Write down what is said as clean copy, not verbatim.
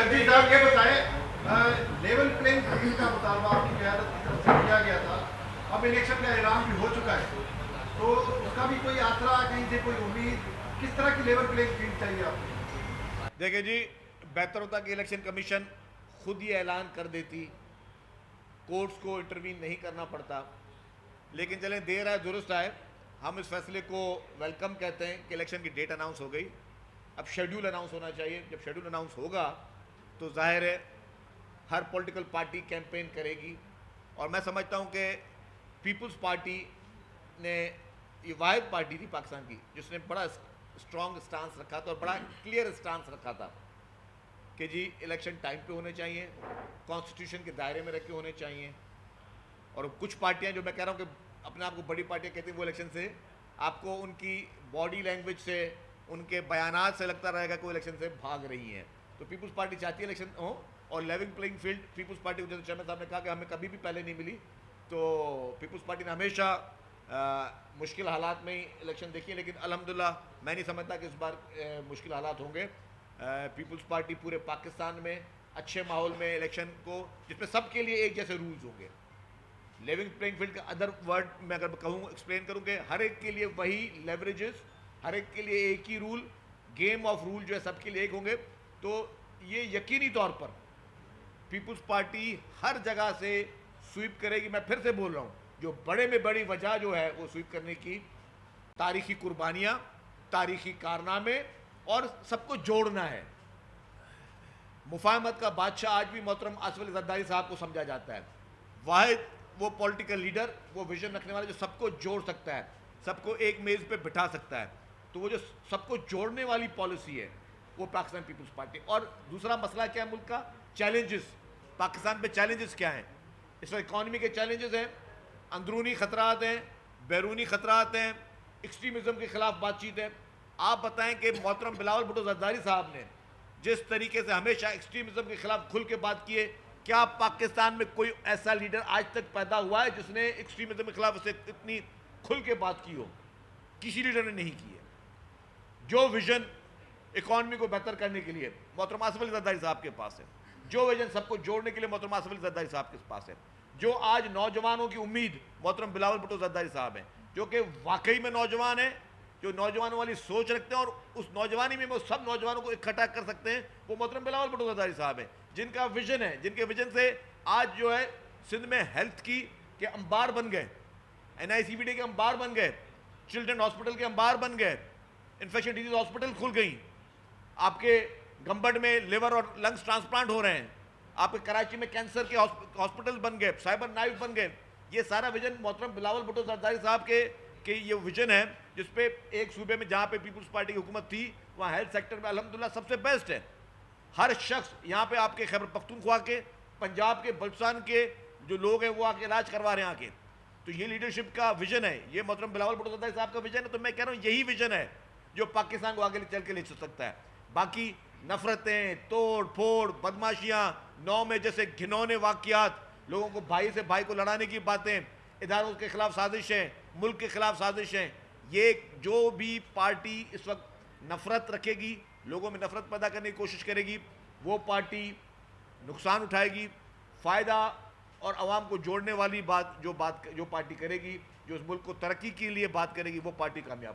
जगदीश साहब ये बताएं, लेवल प्लेइंग फील्ड का मुतालबा आपकी क़यादत की तरफ से किया गया था, अब इलेक्शन का ऐलान भी हो चुका है, तो उसका भी कोई आसरा, कहीं से कोई उम्मीद, किस तरह की लेवल प्लेइंग फील्ड चाहिए आपको? देखिए जी, बेहतर होता कि इलेक्शन कमीशन खुद ही ऐलान कर देती, कोर्ट्स को इंटरवीन नहीं करना पड़ता, लेकिन चलें देर आए दुरुस्त आए, हम इस फैसले को वेलकम कहते हैं कि इलेक्शन की डेट अनाउंस हो गई। अब शेड्यूल अनाउंस होना चाहिए। जब शेड्यूल अनाउंस होगा तो जाहिर है हर पॉलिटिकल पार्टी कैंपेन करेगी, और मैं समझता हूं कि पीपल्स पार्टी ने ये वाहिद पार्टी थी पाकिस्तान की जिसने बड़ा स्ट्रॉन्ग स्टांस रखा था और बड़ा क्लियर स्टांस रखा था कि जी इलेक्शन टाइम पे होने चाहिए, कॉन्स्टिट्यूशन के दायरे में रखे होने चाहिए। और कुछ पार्टियां, जो मैं कह रहा हूं कि अपने आप को बड़ी पार्टियां कहती हैं, वो इलेक्शन से आपको उनकी बॉडी लैंग्वेज से, उनके बयानात से लगता रहेगा कि वो इलेक्शन से भाग रही हैं। तो पीपल्स पार्टी चाहती है इलेक्शन हो, और level playing field Peoples Party को, जैसे चेयरमैन साहब ने कहा कि हमें कभी भी पहले नहीं मिली, तो पीपल्स पार्टी ने हमेशा मुश्किल हालात में ही इलेक्शन देखी है, लेकिन अल्हम्दुलिल्लाह मैं नहीं समझता कि इस बार मुश्किल हालात होंगे। पीपल्स पार्टी पूरे पाकिस्तान में अच्छे माहौल में इलेक्शन को, जिसमें सबके लिए एक जैसे रूल्स होंगे। लेवल प्लेइंग फील्ड का अदर वर्ड मैं अगर कहूँ, एक्सप्लेन करूँ कि हर एक के लिए वही लेवरेजेस, हर एक के लिए एक ही रूल, गेम ऑफ रूल जो है सबके लिए एक होंगे। तो ये यकीनी तौर पर पीपल्स पार्टी हर जगह से स्वीप करेगी। मैं फिर से बोल रहा हूँ, जो बड़े में बड़ी वजह जो है वो स्वीप करने की, तारीखी कुर्बानियाँ, तारीखी कारनामे, और सबको जोड़ना है। मुफाहमत का बादशाह आज भी मोहतरम आसिफ अली जरदारी साहब को समझा जाता है, वाहिद वो पॉलिटिकल लीडर, वो विजन रखने वाला जो सबको जोड़ सकता है, सबको एक मेज़ पे बिठा सकता है। तो वो जो सबको जोड़ने वाली पॉलिसी है वो पाकिस्तान पीपल्स पार्टी। और दूसरा मसला क्या है मुल्क का, चैलेंजेस, पाकिस्तान पे चैलेंजेस क्या हैं? इस वक्त इकॉनमी के चैलेंजेस हैं, अंदरूनी ख़तरात हैं, बैरूनी ख़तरात हैं, एक्सट्रीमिज़म के ख़िलाफ़ बातचीत है। आप बताएं कि मोहतरम बिलावल भुट्टो ज़रदारी साहब ने जिस तरीके से हमेशा एक्सट्रीमिज़म के ख़िलाफ़ खुल के बात की है, क्या पाकिस्तान में कोई ऐसा लीडर आज तक पैदा हुआ है जिसने एक्सट्रीमिज़म के ख़िलाफ़ से इतनी खुल के बात की हो? किसी लीडर ने नहीं की है। जो विजन इकॉनमी को बेहतर करने के लिए मोहतरम आसिफ अली जरदारी साहब के पास है, जो विजन सबको जोड़ने के लिए मोहतरम आसिफ अली जरदारी साहब के पास है, जो आज नौजवानों की उम्मीद मोहतरम बिलावल भुट्टो जरदारी साहब हैं, जो कि वाकई में नौजवान हैं, जो नौजवानों वाली सोच रखते हैं, और उस नौजवानी में वो सब नौजवानों को इकट्ठा कर सकते हैं, वो मोहतरम बिलावल भुट्टो जरदारी साहब हैं, जिनका विजन है, जिनके विजन से आज जो है सिंध में हेल्थ की के अंबार बन गए, NICVD के अंबार बन गए, चिल्ड्रन हॉस्पिटल के अंबार बन गए, इन्फेक्शन डिजीज हॉस्पिटल खुल गई, आपके गंबड़ में लिवर और लंग्स ट्रांसप्लांट हो रहे हैं, आपके कराची में कैंसर के हॉस्पिटल बन गए, साइबर नाइफ बन गए। ये सारा विजन मोहतरम बिलावल भुट्टो जरदारी साहब के ये विजन है, जिसपे एक सूबे में जहाँ पे पीपल्स पार्टी की हुकूमत थी, वहाँ हेल्थ सेक्टर में अल्हम्दुलिल्लाह सबसे बेस्ट है। हर शख्स यहाँ पे, आपके खैबर पख्तूनख्वा के, पंजाब के, बलूचिस्तान के जो लोग हैं वो आके इलाज करवा रहे हैं आके। तो ये लीडरशिप का विजन है, ये मोहतरम बिलावल भुट्टो जरदारी साहब का विजन है। तो मैं कह रहा हूँ यही विजन है जो पाकिस्तान को आगे चल के ले सकता है। बाकी नफरतें, तोड़ फोड़, बदमाशियाँ, 9 में जैसे घिनौने वाक़ियात, लोगों को भाई से भाई को लड़ाने की बातें, इदारों के खिलाफ साजिशें, मुल्क के खिलाफ साजिशें, ये जो भी पार्टी इस वक्त नफरत रखेगी, लोगों में नफरत पैदा करने की कोशिश करेगी, वो पार्टी नुकसान उठाएगी। फ़ायदा और आवाम को जोड़ने वाली बात जो पार्टी करेगी, जो उस मुल्क को तरक्की के लिए बात करेगी, वो पार्टी कामयाब